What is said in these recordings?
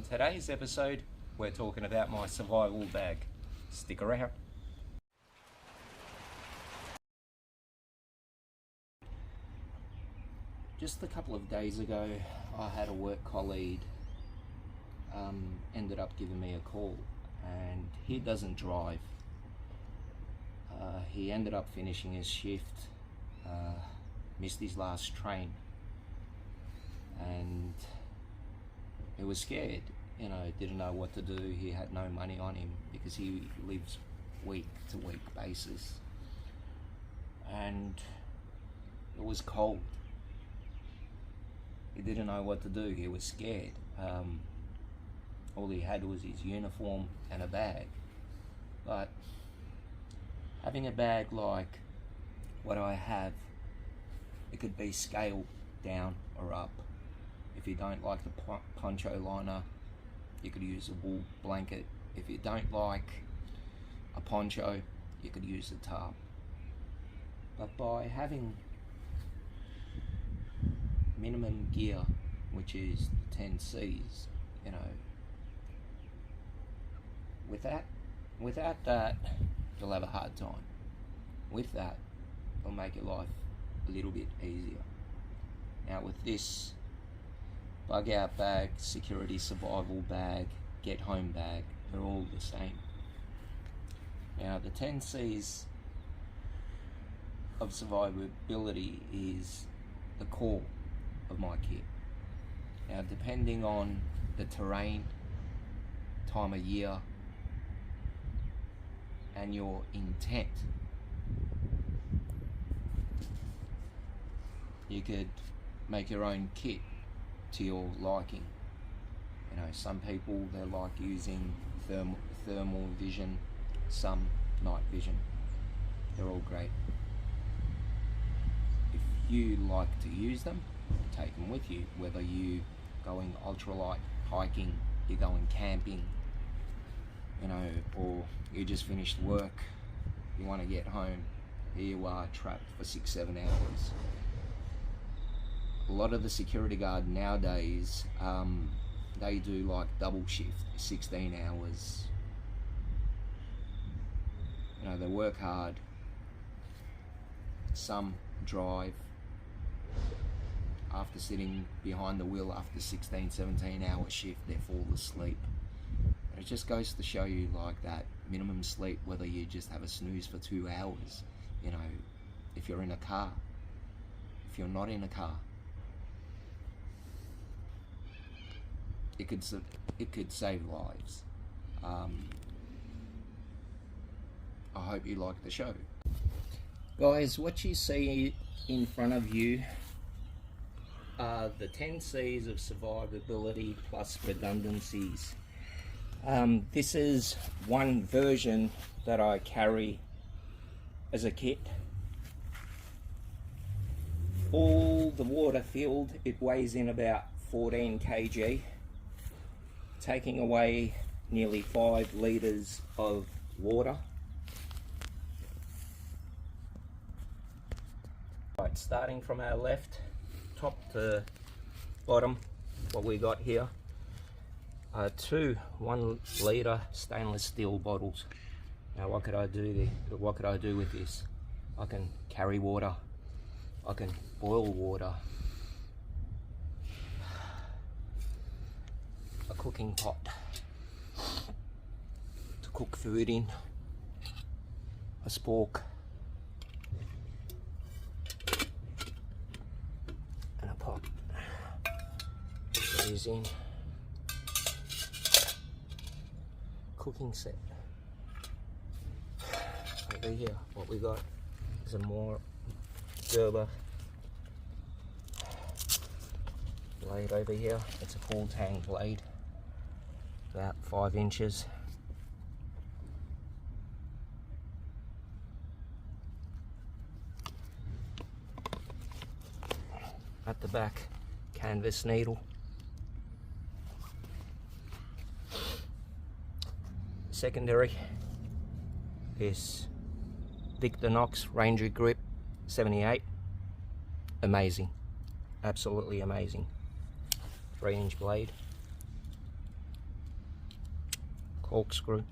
On today's episode, we're talking about my survival bag. Stick around. Just a couple of days ago, I had a work colleague ended up giving me a call, and he doesn't drive. He ended up finishing his shift, missed his last train, and he was scared, didn't know what to do. He had no money on him because he lives week to week basis, and it was cold. He didn't know what to do. He was scared. All he had was his uniform and a bag. But having a bag like what I have, it could be scaled down or up. If you don't like the poncho liner, you could use a wool blanket. If you don't like a poncho, you could use a tarp. But by having minimum gear, which is the 10 C's, without that, you'll have a hard time. With that, it'll make your life a little bit easier. Now with this bug out bag, security survival bag, get home bag, they're all the same. Now the 10 C's of survivability is the core of my kit. Now depending on the terrain, time of year, and your intent, you could make your own kit to your liking. Some people, they like using thermal vision, some night vision. They're all great. If you like to use them, take them with you, whether you going ultralight hiking, you're going camping, or you just finished work, you want to get home, here you are trapped for 6-7 hours. A lot of the security guard nowadays, they do like double shift, 16 hours. They work hard. Some drive. After sitting behind the wheel after 16-17 hour shift, they fall asleep. And it just goes to show you, like, that minimum sleep, whether you just have a snooze for 2 hours, if you're in a car, if you're not in a car, it could save lives. I hope you like the show. Guys, what you see in front of you are the 10 C's of survivability plus redundancies. This is one version that I carry as a kit. All the water filled, it weighs in about 14 kg, taking away nearly 5 litres of water. Right, starting from our left, top to bottom, what we got here are 2 1 litre stainless steel bottles. Now what could I do there? What could I do with this? I can carry water, I can boil water, a cooking pot to cook food in, a spork, and a pot using cooking set. Over here, what we got is a more Gerber blade over here. It's a full tang blade, about 5 inches. At the back, canvas needle. Secondary is Victorinox Ranger Grip 78. Amazing, absolutely amazing. 3-inch blade. corkscrew.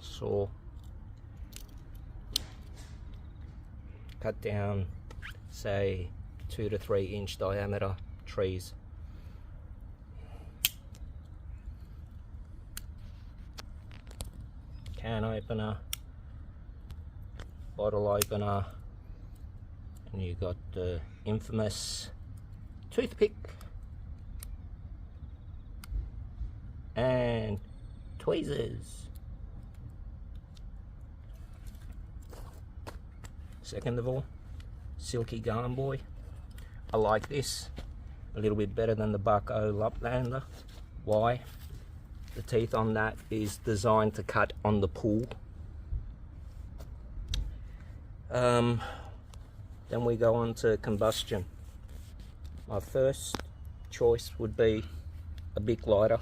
Saw. Cut down, say, 2 to 3 inch diameter trees. Can opener, bottle opener, and you got the infamous toothpick and tweezers. Second of all, Silky Garn Boy. I like this a little bit better than the Bahco Laplander. Why? The teeth on that is designed to cut on the pool. Then we go on to combustion. My first choice would be a Bic lighter.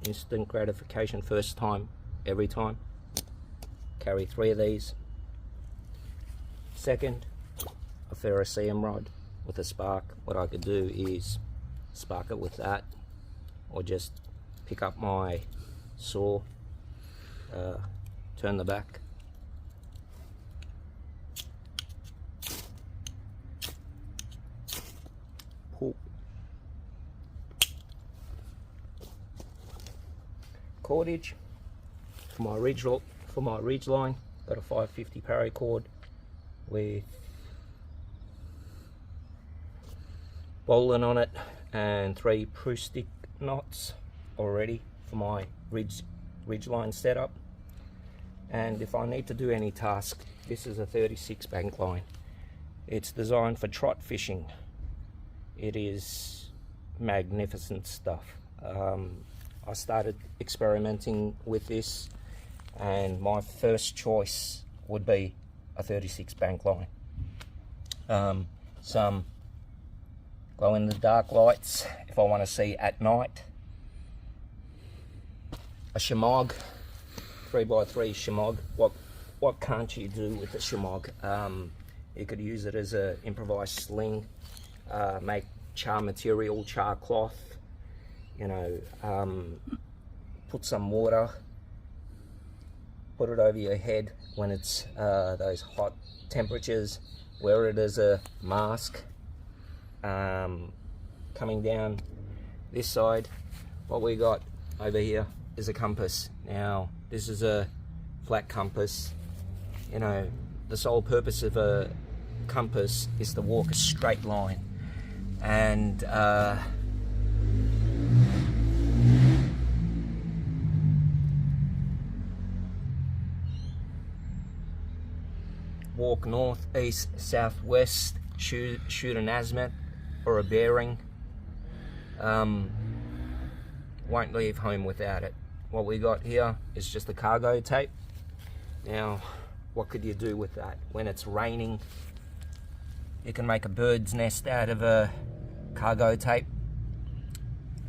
Instant gratification, first time, every time. Carry 3 of these. Second, a ferrocerium rod with a spark. What I could do is spark it with that, or just pick up my saw, turn the back, pull, cordage for my ridge line. Got a 550 paracord with bowline on it and 3 Prusik knots already for my ridge line setup. And if I need to do any task, this is a 36 bank line. It's designed for trot fishing. It is magnificent stuff. I started experimenting with this, and my first choice would be a 36 bank line. Some glow in the dark lights if I want to see at night. A Shimog, 3x3 Shimog. What can't you do with a Shimog? You could use it as an improvised sling, make char material, char cloth, you know, put some water, put it over your head when it's those hot temperatures, wear it as a mask. Coming down this side, what we got over here is a compass. Now, this is a flat compass. You know, the sole purpose of a compass is to walk a straight line. And walk north, east, south, west, shoot an azimuth or a bearing. Won't leave home without it. What we got here is just a cargo tape. Now, what could you do with that? When it's raining, you can make a bird's nest out of a cargo tape.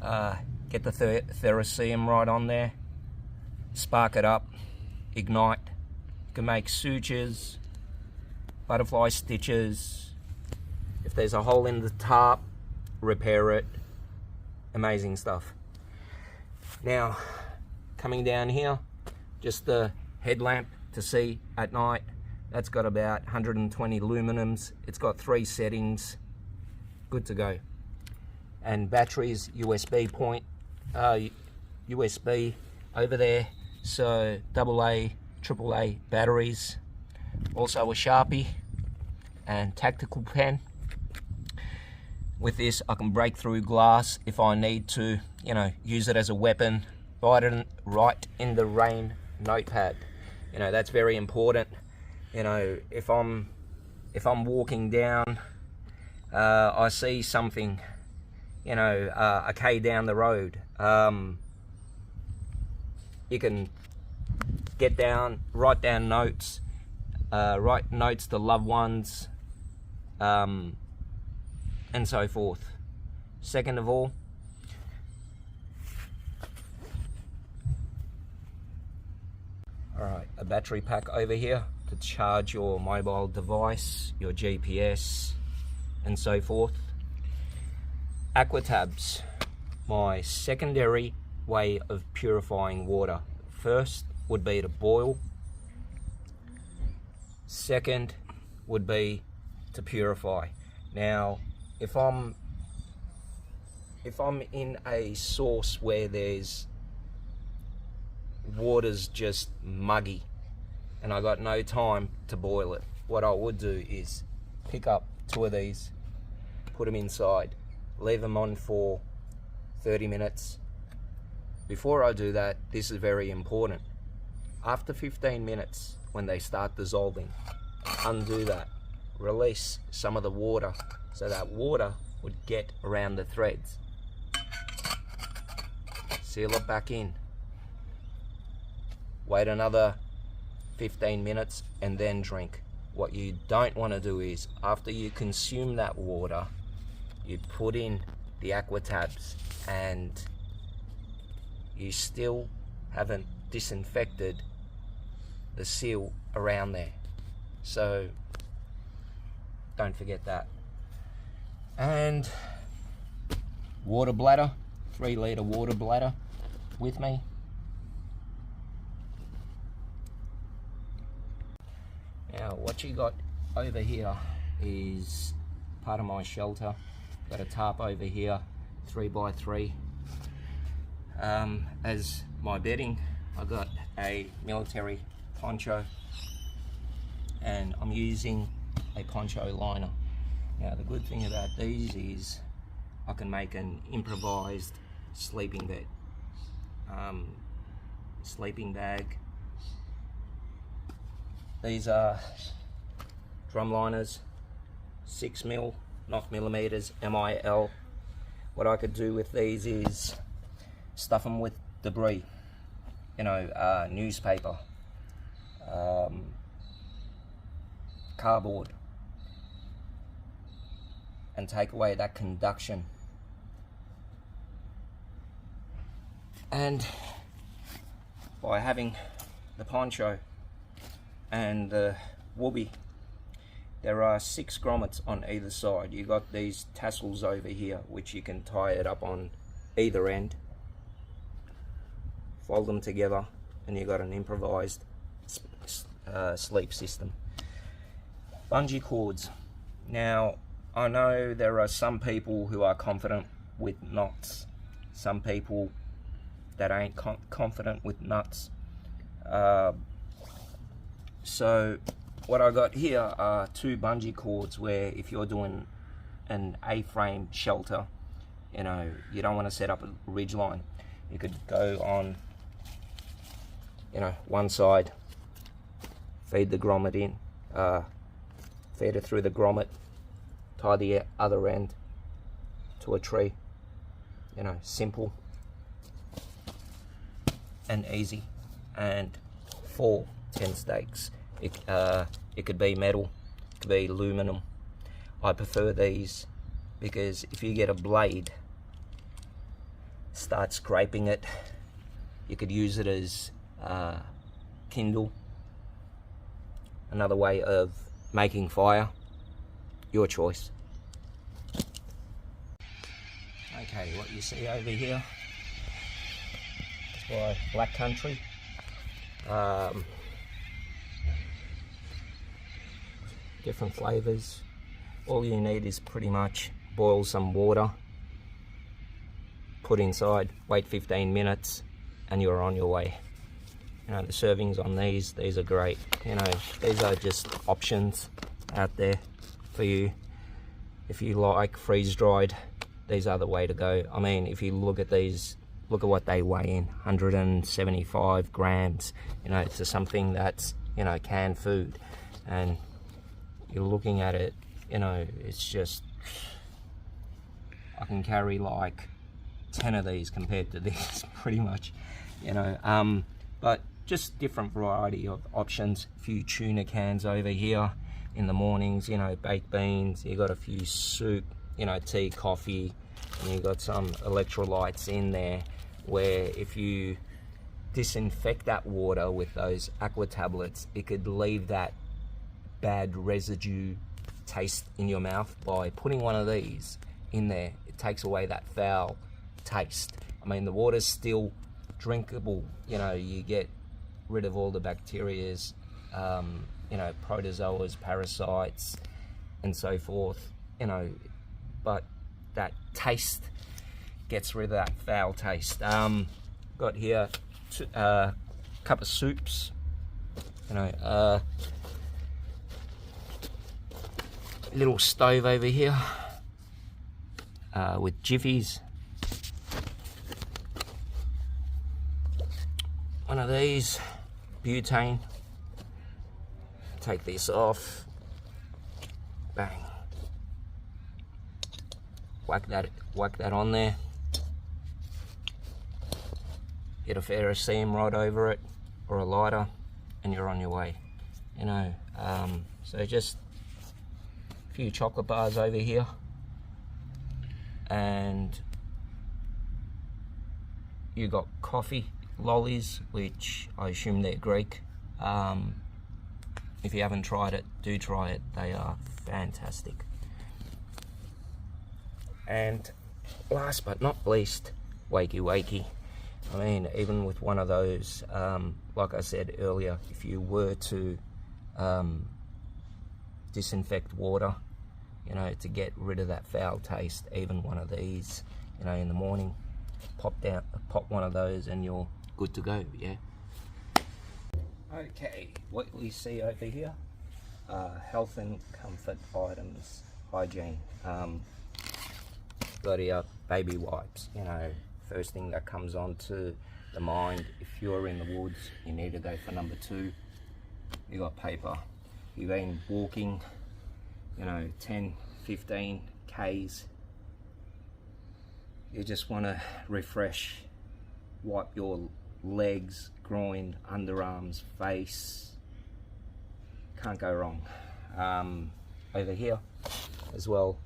Get the ferrocerium right on there, spark it up, ignite. You can make sutures, butterfly stitches. If there's a hole in the tarp, repair it. Amazing stuff. Now, coming down here, just the headlamp to see at night. That's got about 120 luminums. It's got 3 settings. Good to go. And batteries, USB point, USB over there. So AA, AAA batteries. Also a Sharpie and tactical pen. With this, I can break through glass if I need to, you know, use it as a weapon. Write in the rain notepad. You know, that's very important. You know, if I'm walking down, I see something, you know, a K down the road. You can get down, write down notes, write notes to loved ones, and so forth. Second of all, alright, a battery pack over here to charge your mobile device, your GPS, and so forth. Aquatabs, my secondary way of purifying water. First would be to boil. Second would be to purify. Now, if I'm in a source where there's water's just muggy and I got no time to boil it, what I would do is pick up 2 of these, put them inside, leave them on for 30 minutes. Before I do that, this is very important. After 15 minutes, when they start dissolving, undo that, release some of the water so that water would get around the threads. Seal it back in. Wait another 15 minutes and then drink. What you don't want to do is, after you consume that water, you put in the Aquatabs and you still haven't disinfected the seal around there. So don't forget that. And water bladder, 3-litre water bladder with me. Now what you got over here is part of my shelter. Got a tarp over here, 3x3. As my bedding, I got a military poncho, and I'm using a poncho liner. Now the good thing about these is I can make an improvised sleeping bed, sleeping bag. These are drum liners, 6mm, not millimeters, MIL. What I could do with these is stuff them with debris, you know, newspaper, cardboard, and take away that conduction. And by having the poncho and the whoopee, there are 6 grommets on either side. You got these tassels over here which you can tie it up on either end, fold them together, and you got an improvised sleep system. Bungee cords. Now I know there are some people who are confident with knots, some people that ain't confident with nuts. So what I got here are 2 bungee cords where if you're doing an A-frame shelter, you know, you don't want to set up a ridge line. You could go on, you know, one side, feed the grommet in, feed it through the grommet, tie the other end to a tree. You know, simple and easy. And 4 10 stakes. It could be metal, it could be aluminum. I prefer these because if you get a blade, start scraping it, you could use it as kindle, another way of making fire. Your choice. Okay, what you see over here is by Black Country. Different flavors. All you need is pretty much boil some water, put inside, wait 15 minutes, and you're on your way. You know, the servings on these are great. You know, these are just options out there for you. If you like freeze dried, these are the way to go. I mean, if you look at these, look at what they weigh in, 175 grams. You know, it's something that's, you know, canned food, and you're looking at it, you know, it's just, I can carry like 10 of these compared to this, pretty much, you know. But just different variety of options. A few tuna cans over here in the mornings, you know, baked beans. You got a few soup, you know, tea, coffee, and you got some electrolytes in there, where if you disinfect that water with those aqua tablets, it could leave that bad residue taste in your mouth. By putting one of these in there. It takes away that foul taste. I mean, the water's still drinkable. You know, you get rid of all the bacterias, you know, protozoas, parasites, and so forth. You know, but that taste gets rid of that foul taste. Got here a cup of soups. You know, little stove over here with jiffies. One of these, butane. Take this off. Bang. Whack that on there. Get a ferrocerium rod over it, or a lighter, and you're on your way. You know, so just a few chocolate bars over here, and you got coffee, lollies, which I assume they're Greek. If you haven't tried it, do try it. They are fantastic. And last but not least, wakey wakey. I mean, even with one of those, like I said earlier, if you were to disinfect water, you know, to get rid of that foul taste, even one of these, you know, in the morning, pop one of those and you're good to go. Yeah. Okay, what we see over here, health and comfort items, hygiene. Got here baby wipes. You know, first thing that comes onto the mind if you're in the woods, you need to go for number 2. You got paper. You've been walking, you know, 10, 15 Ks. You just want to refresh, wipe your legs, groin, underarms, face. Can't go wrong. Over here as well,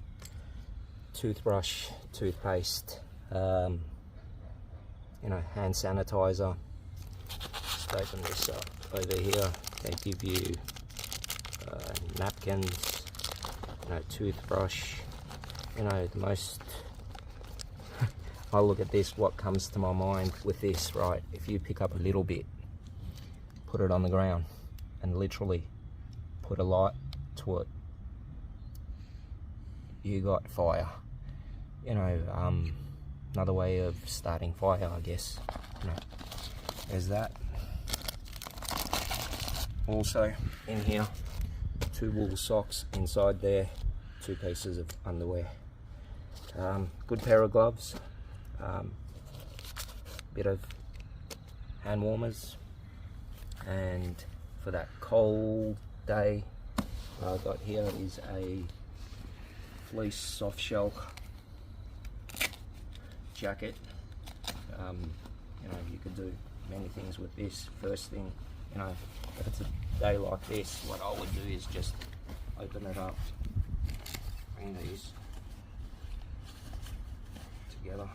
toothbrush, toothpaste, you know, hand sanitizer. Just open this up. Over here they give you napkins, you know, toothbrush. You know, the most I look at this, what comes to my mind with this, right? If you pick up a little bit, put it on the ground, and literally put a light to it, you got fire. You know, another way of starting fire, I guess. You know, there's that. Also, in here, 2 wool socks inside there, 2 pieces of underwear. Good pair of gloves. Bit of hand warmers, and for that cold day, what I've got here is a fleece soft shell jacket. You know, you could do many things with this. First thing, you know, if it's a day like this, what I would do is just open it up, bring these together.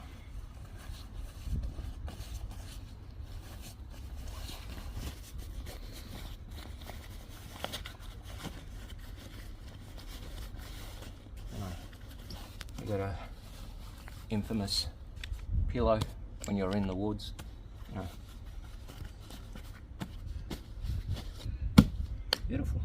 You got a infamous pillow when you're in the woods, you know. Beautiful.